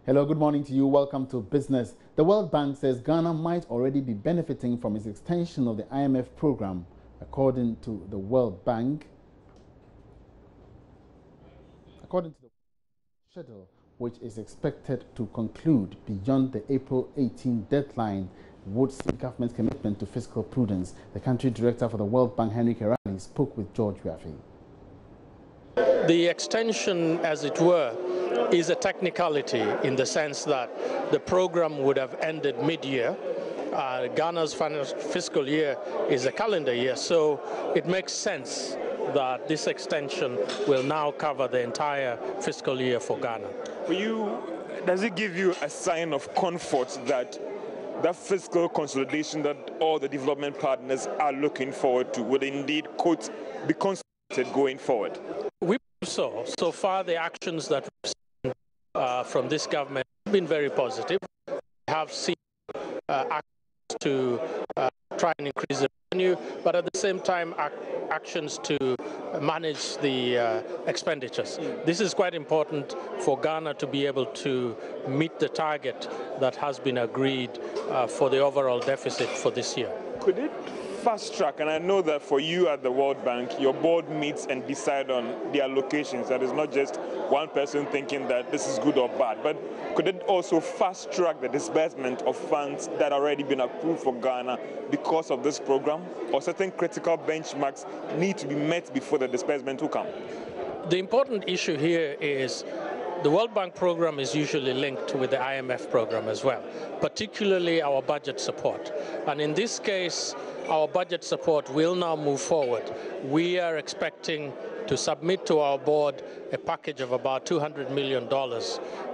Hello, good morning to you. Welcome to Business. The World Bank says Ghana might already be benefiting from its extension of the IMF program. According to the World Bank, according to the schedule, which is expected to conclude beyond the April 18 deadline, would see government's commitment to fiscal prudence. The country director for the World Bank, Henry Kerali, spoke with George Rafi. The extension, as it were, is a technicality in the sense that the program would have ended mid-year. Ghana's fiscal year is a calendar year, so it makes sense that this extension will now cover the entire fiscal year for Ghana. For you, does it give you a sign of comfort that that fiscal consolidation that all the development partners are looking forward to will indeed, quote, be consolidated going forward? We believe so far, the actions that we've seen from this government have been very positive. We have seen actions to try and increase the revenue, but at the same time, actions to manage the expenditures. This is quite important for Ghana to be able to meet the target that has been agreed for the overall deficit for this year. Could it fast track? And I know that for you at the World Bank, your board meets and decide on the allocations. That is not just one person thinking that this is good or bad, but could it also fast track the disbursement of funds that already been approved for Ghana because of this program? Or certain critical benchmarks need to be met before the disbursement will come? The important issue here is the World Bank program is usually linked with the IMF program as well, particularly our budget support. And in this case, our budget support will now move forward. We are expecting to submit to our board a package of about $200 million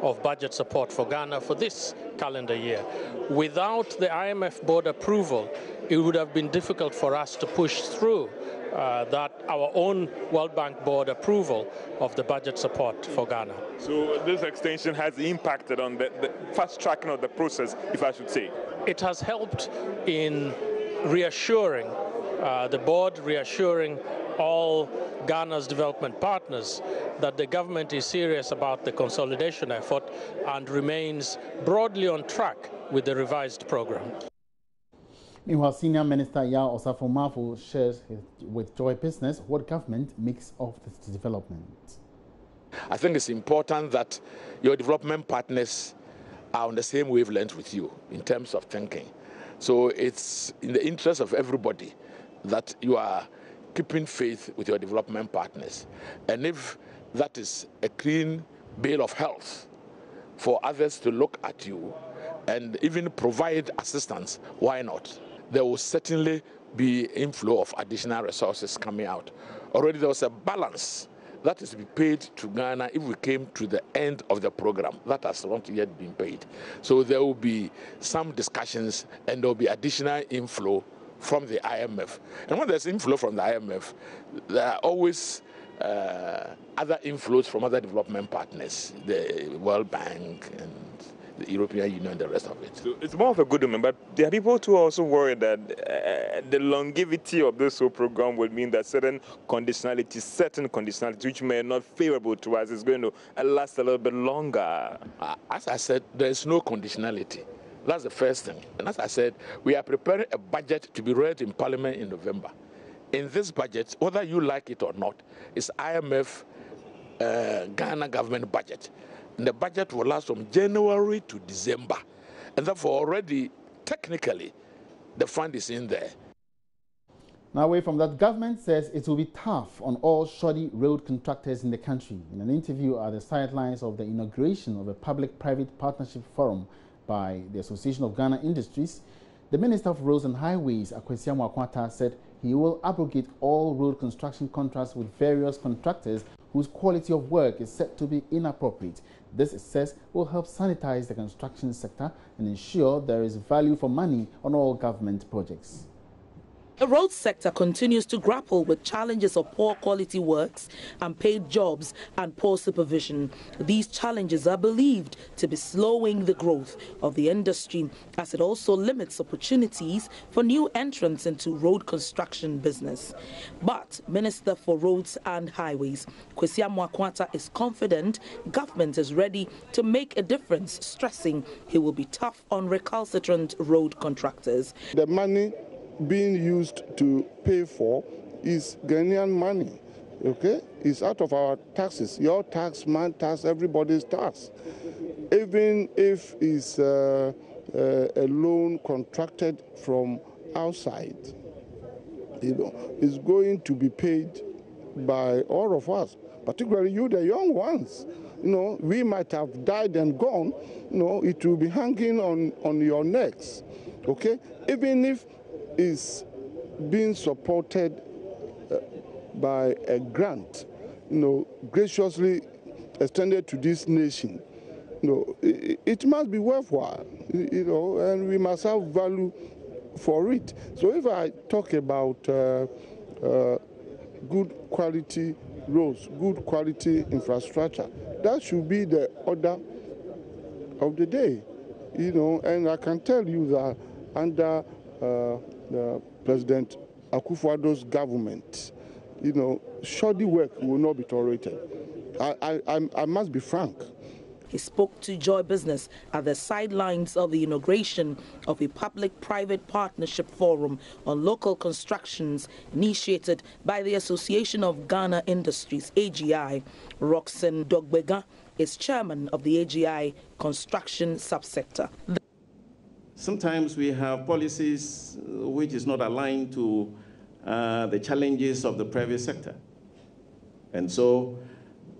of budget support for Ghana for this calendar year. Without the IMF board approval, it would have been difficult for us to push through that our own World Bank board approval of the budget support for Ghana. So this extension has impacted on the fast tracking of the process, if I should say. It has helped in reassuring the board, reassuring all Ghana's development partners that the government is serious about the consolidation effort and remains broadly on track with the revised program. Meanwhile, Senior Minister Yao Osafo-Maafo shares with Joy Business what government makes of this development. I think it's important that your development partners are on the same wavelength with you in terms of thinking. So it's in the interest of everybody that you are keeping faith with your development partners. And if that is a clean bill of health for others to look at you and even provide assistance, why not? There will certainly be inflow of additional resources coming out. Already there was a balance that is to be paid to Ghana if we came to the end of the program. That has not yet been paid. So there will be some discussions and there will be additional inflow from the IMF. And when there's inflow from the IMF, there are always other inflows from other development partners, the World Bank and the European Union and the rest of it. So it's more of a good moment, but there are people who are also worried that the longevity of this whole program would mean that certain conditionalities which may not favorable to us is going to last a little bit longer. As I said, there is no conditionality. That's the first thing. And as I said, we are preparing a budget to be read in Parliament in November. In this budget, whether you like it or not, is IMF Ghana government budget. And the budget will last from January to December. And therefore, already, technically, the fund is in there. Now, away from that, government says it will be tough on all shoddy road contractors in the country. In an interview at the sidelines of the inauguration of a public-private partnership forum by the Association of Ghana Industries, the Minister of Roads and Highways, Akwasi Amoakwata, said he will abrogate all road construction contracts with various contractors whose quality of work is said to be inappropriate. This, it says, will help sanitize the construction sector and ensure there is value for money on all government projects. The road sector continues to grapple with challenges of poor quality works, unpaid jobs and poor supervision. These challenges are believed to be slowing the growth of the industry, as it also limits opportunities for new entrants into road construction business. But Minister for Roads and Highways, Kwesi Amoakwanta, is confident government is ready to make a difference, stressing he will be tough on recalcitrant road contractors. The money being used to pay for is Ghanaian money, okay? It's out of our taxes, your tax, my tax, everybody's tax. Even if it's a loan contracted from outside, it's going to be paid by all of us, particularly you, the young ones. We might have died and gone, it will be hanging on your necks, okay? Even if is being supported by a grant, graciously extended to this nation. It must be worthwhile, and we must have value for it. So if I talk about good quality roads, good quality infrastructure, that should be the order of the day, and I can tell you that under President Akufo-Addo's government, shoddy work will not be tolerated. I must be frank. He spoke to Joy Business at the sidelines of the inauguration of a public-private partnership forum on local constructions initiated by the Association of Ghana Industries, AGI. Roxanne Dogbega is chairman of the AGI construction subsector. Sometimes we have policies which is not aligned to the challenges of the private sector. And so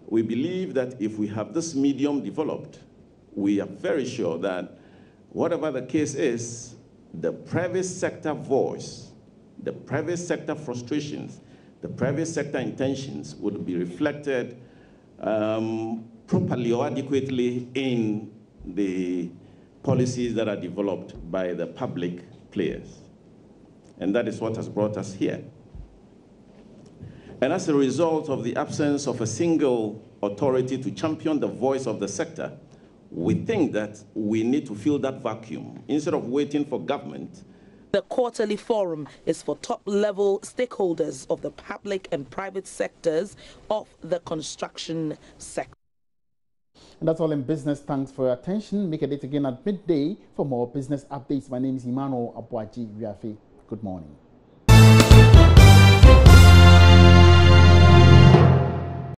we believe that if we have this medium developed, we are very sure that whatever the case is, the private sector voice, the private sector frustrations, the private sector intentions would be reflected properly or adequately in the policies that are developed by the public players. And that is what has brought us here. And as a result of the absence of a single authority to champion the voice of the sector, we think that we need to fill that vacuum instead of waiting for government. The quarterly forum is for top-level stakeholders of the public and private sectors of the construction sector. And that's all in business. Thanks for your attention. Make a date again at midday for more business updates. My name is Emmanuel Abuaji Riafe. Good morning.